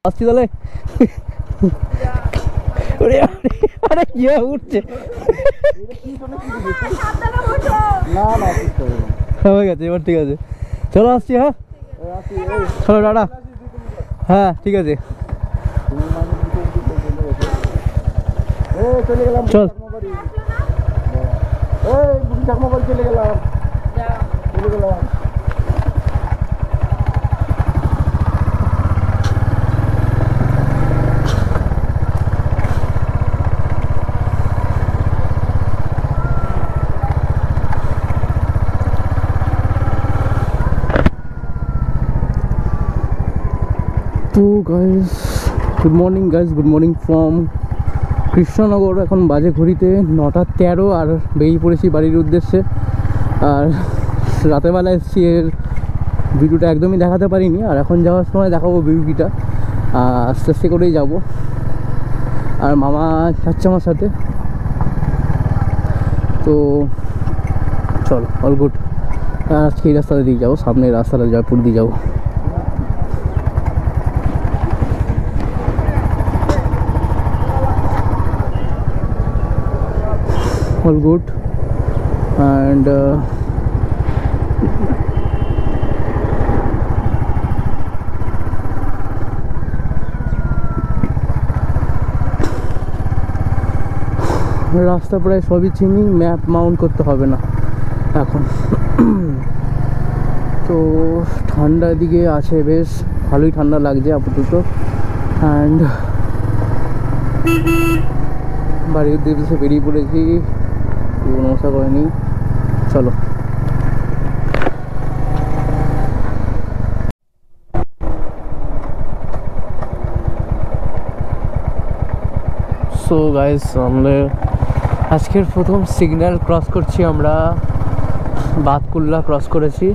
আসছি তাহলে। আরে কি উঠছে হয়ে গেছে এবার, ঠিক আছে চলো আসছি। হ্যাঁ চলো টাটা। হ্যাঁ ঠিক আছে চল। তো guys good morning guys, good morning from Krishnanagar. এখন বাজে ঘড়িতে 9:13 আর বেরিয়ে পড়েছি বাড়ির উদ্দেশ্যে। আর রাতের বেলা এসেছি, এর ভিডিওটা একদমই দেখাতে পারিনি। আর এখন যাওয়ার সময় দেখাবো ভিউটা, আস্তে আস্তে করেই যাব। আর মামা যাচ্ছে আমার সাথে, তো চল অল গুড। আজকে এই রাস্তাটা দিয়ে যাবো, সামনের রাস্তাটা জয়পুর দিয়ে যাবো। all good and রাস্তা প্রায় সবই চিনি, ম্যাপ মাউন্ট করতে হবে না এখন। তো ঠান্ডার দিকে আছে, বেশ ভালোই ঠান্ডা লাগছে আপাতত। অ্যান্ড বাড়ির উদ্দেশ্যে বেরিয়ে পড়েছি, নমস্কার করেনি, চলো। সো গাইস, আমরা আজকের প্রথম সিগন্যাল ক্রস করছি, আমরা বাতকুল্লা ক্রস করেছি।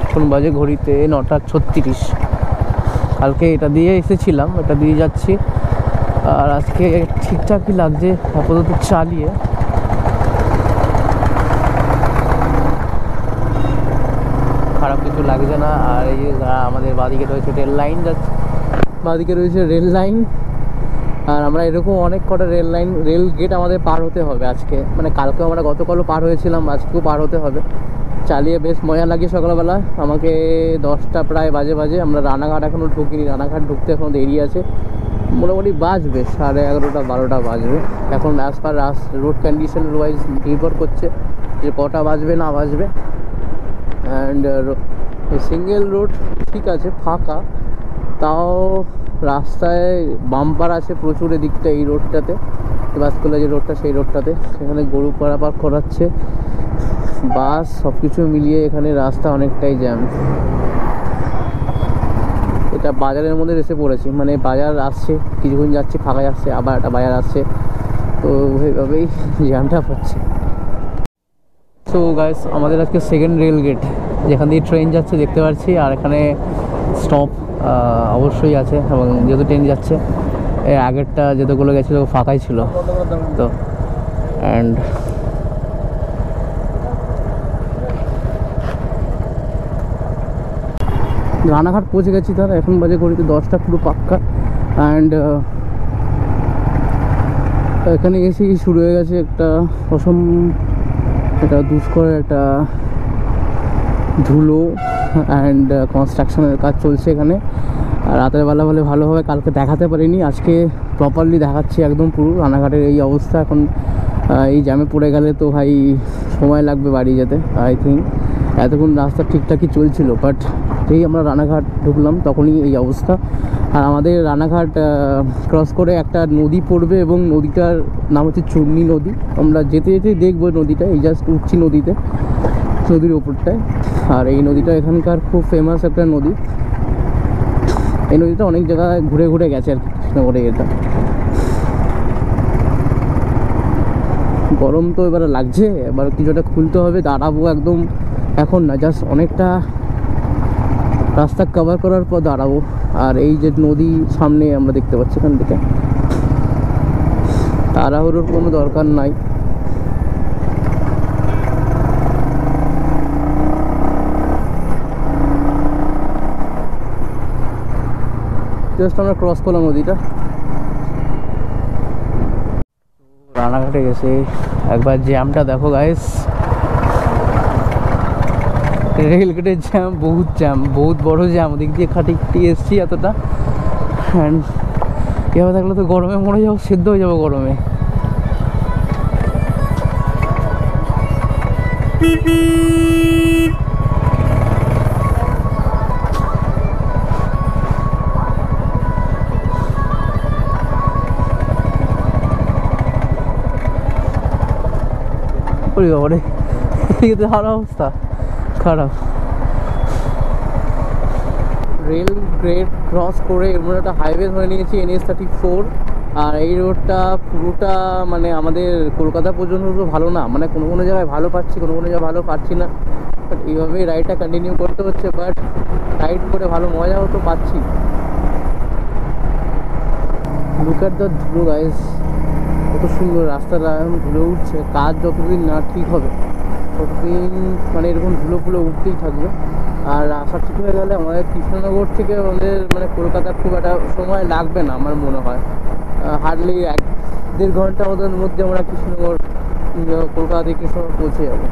এখন বাজে ঘড়িতে 9:36। কালকে এটা দিয়ে এসেছিলাম, এটা দিয়ে যাচ্ছি। আর আজকে ঠিকঠাকই লাগছে আপাতত চালিয়ে। খারাপ কিছু লাগছে না। আর এই যে আমাদের বাঁদিকে রয়েছে রেল লাইন যাচ্ছে, বাঁদিকে রয়েছে রেল লাইন। আর আমরা এরকম অনেক কটা রেল গেট আমাদের পার হতে হবে আজকে, মানে কালকেও আমরা গতকালও পার হয়েছিলাম, আজকেও পার হতে হবে। চালিয়ে বেশ মজা লাগে। সকালবেলা আমাকে 10টা প্রায় বাজে। আমরা রানাঘাট এখনও ঢুকিনি, রানাঘাট ঢুকতে এখনও দেরি আছে। মোটামুটি বাজবে 11:30 12টা বাজবে এখন। As per road condition wise নির্ভর করছে যে কটা বাজবে না বাজবে। অ্যান্ড সিঙ্গেল রোড ঠিক আছে, ফাঁকা, তাও রাস্তায় বাম্পার আছে প্রচুর এদিকটা। এই রোডটাতে বাসকুল্লা যে রোডটা, সেই রোডটাতে সেখানে গরু পারাপার করাচ্ছে, বাস সব কিছু মিলিয়ে এখানে রাস্তা অনেকটাই জ্যাম। এটা বাজারের মধ্যে এসে পড়েছি, মানে বাজার আসছে, কিছুক্ষণ যাচ্ছে ফাঁকা যাচ্ছে, আবার একটা বাজার আসছে, তো এইভাবেই জ্যামটা হচ্ছে। সো গাইস, আমাদের আজকে সেকেন্ড রেল গেট, যেখান দিয়ে ট্রেন যাচ্ছে দেখতে পাচ্ছি। আর এখানে স্টপ অবশ্যই আছে, এবং যেহেতু ট্রেন যাচ্ছে, এই আগেরটা যেতগুলো গেছিলো ফাঁকাই ছিল তো। অ্যান্ড রানাঘাট পৌঁছে গেছি, তারা এখন বাজে ঘড়িতে 10টা পুরো পাক্কা। অ্যান্ড এখানে এসেই শুরু হয়ে গেছে একটা দুষ্কর একটা ধুলো অ্যান্ড কনস্ট্রাকশনের কাজ চলছে এখানে। আর রাতের বেলা বলে ভালোভাবে কালকে দেখাতে পারিনি, আজকে প্রপারলি দেখাচ্ছি একদম পুরো। রানাঘাটের এই অবস্থা এখন, এই জ্যামে পড়ে গেলে তো ভাই সময় লাগবে বাড়ি যেতে। আই থিঙ্ক এতক্ষণ রাস্তা ঠিকঠাকই চলছিল, বাট যেই আমরা রানাঘাট ঢুকলাম তখনই এই অবস্থা। আর আমাদের রানাঘাট ক্রস করে একটা নদী পড়বে, এবং নদীটার নাম হচ্ছে চূর্ণী নদী। আমরা যেতে যেতেই দেখবো নদীটা, এই জাস্ট উঠছি নদীতে, নদীর ওপরটায়। আর এই নদীটা এখানকার খুব ফেমাস একটা নদী। এই নদীটা অনেক জায়গায় ঘুরে ঘুরে গেছে আর কি, কৃষ্ণনগরে। এটা গরম তো এবারে লাগছে, এবার কিছুটা খুলতে হবে, দাঁড়াবো একদম এখন না, জাস্ট অনেকটা রাস্তা কভার করার পর দাঁড়াবো। আর এই যে নদী সামনে আমরা দেখতে পাচ্ছি, এখান থেকে তাড়াহুড়োর কোনো দরকার নাই। জাস্ট আমরা ক্রস করলাম নদীটা। রানাঘাটে গেছে, একবার জ্যামটা দেখো গাইস, রেলগেটের জ্যাম, বহুত বড় জ্যাম। ওদিক দিয়ে খাটি এসছি এতটা, অ্যান্ড এভাবে থাকলে তো গরমে মরে যাবো, সেদ্ধ হয়ে যাবো গরমে। ওরে বাবারে, এদিকে তো হার অবস্থা খারাপ। রেল গ্রেড ক্রস করে এমন একটা হাইওয়ে ধরে নিয়েছি, NH-34। আর এই রোডটা পুরোটা মানে আমাদের কলকাতা পর্যন্ত তো ভালো না, মানে কোনো কোনো জায়গায় ভালো পাচ্ছি, কোনো কোনো জায়গায় ভালো পাচ্ছি না। বাট এইভাবেই রাইডটা কন্টিনিউ করতে হচ্ছে, বাট রাইড করে ভালো মজাও তো পাচ্ছি। লুক অ্যাট দ্য ধুলো গাইস, কত সুন্দর রাস্তাটা এখন ধুলো উঠছে। কাজ যতদিন না ঠিক হবে ততদিন মানে এরকম ধুলো ফুলো উঠতেই থাকবে। আর রাস্তা ঠিক হয়ে গেলে আমাদের কৃষ্ণনগর থেকে আমাদের মানে কলকাতা খুব একটা সময় লাগবে না আমার মনে হয়। হার্ডলি 1-1.5 ঘন্টা মধ্যে আমরা কৃষ্ণনগর, কলকাতা থেকে কৃষ্ণনগর পৌঁছে যাবো।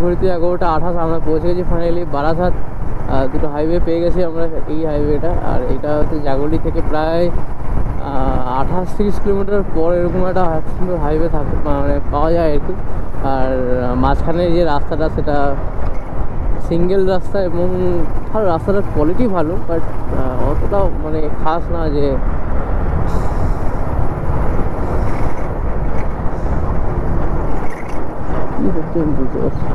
ঘড়িতে 11:28 আমরা পৌঁছে গেছি ফাইনালি বারাসাত। দুটো হাইওয়ে পেয়ে গেছি আমরা, এই হাইওয়েটা আর এটা হচ্ছে জাগলি থেকে প্রায় 28-30 কিলোমিটার পর এরকম একটা সুন্দর হাইওয়ে থাকে মানে পাওয়া যায় আর কি। আর মাঝখানে যে রাস্তাটা সেটা সিঙ্গেল রাস্তা, এবং রাস্তাটার কোয়ালিটি ভালো, বাট অতটাও মানে খাস না যে বুঝতে পারছি।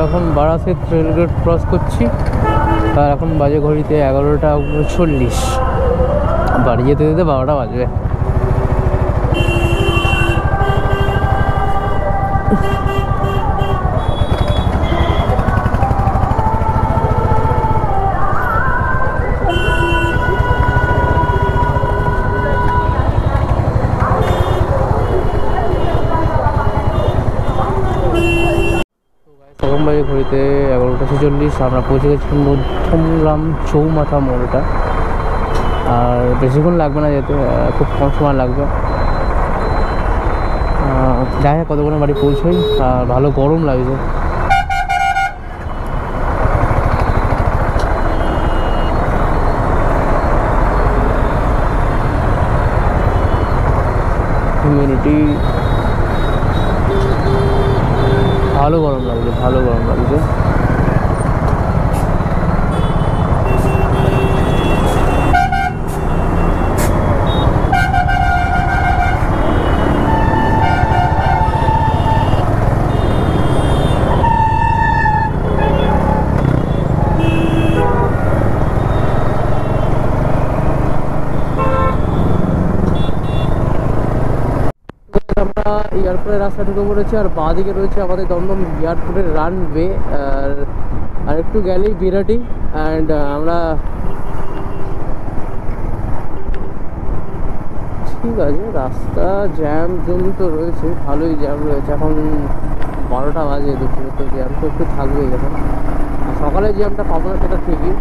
এখন বারাসাত রেলগেট ক্রস করছি, আর এখন বাজে ঘড়িতে 11:40। বাড়ি যেতে যেতে 12টা বাজবে। এখন বাজে ঘড়িতে 11:46। আমরা পৌঁছে গেছি মধ্যমগ্রাম চৌমাথা মোড়টা। আর বেশিক্ষণ লাগবে না যেতে, খুব কম সময় লাগবে। যাই হোক কতক্ষণে বাড়ি পৌঁছই। আর ভালো গরম লাগছে। হিউমিডিটি ভালো গরম লাগছে, ভালো গরম লাগছে। আমরা এয়ারপোর্টের রাস্তা ঢুকে পড়েছি, আর বাঁ দিকে রয়েছে আমাদের দমদম এয়ারপোর্টের রানওয়ে। আর একটু গেলেই বিরাটি। অ্যান্ড আমরা ঠিক আছে, রাস্তা জ্যাম জুম তো রয়েছে, ভালোই জ্যাম রয়েছে। এখন 12টা বাজে, দুপুরে তো জ্যাম তো একটু থাকবেই। এখন সকালে জ্যামটা পাবো না সেটা ঠিকই,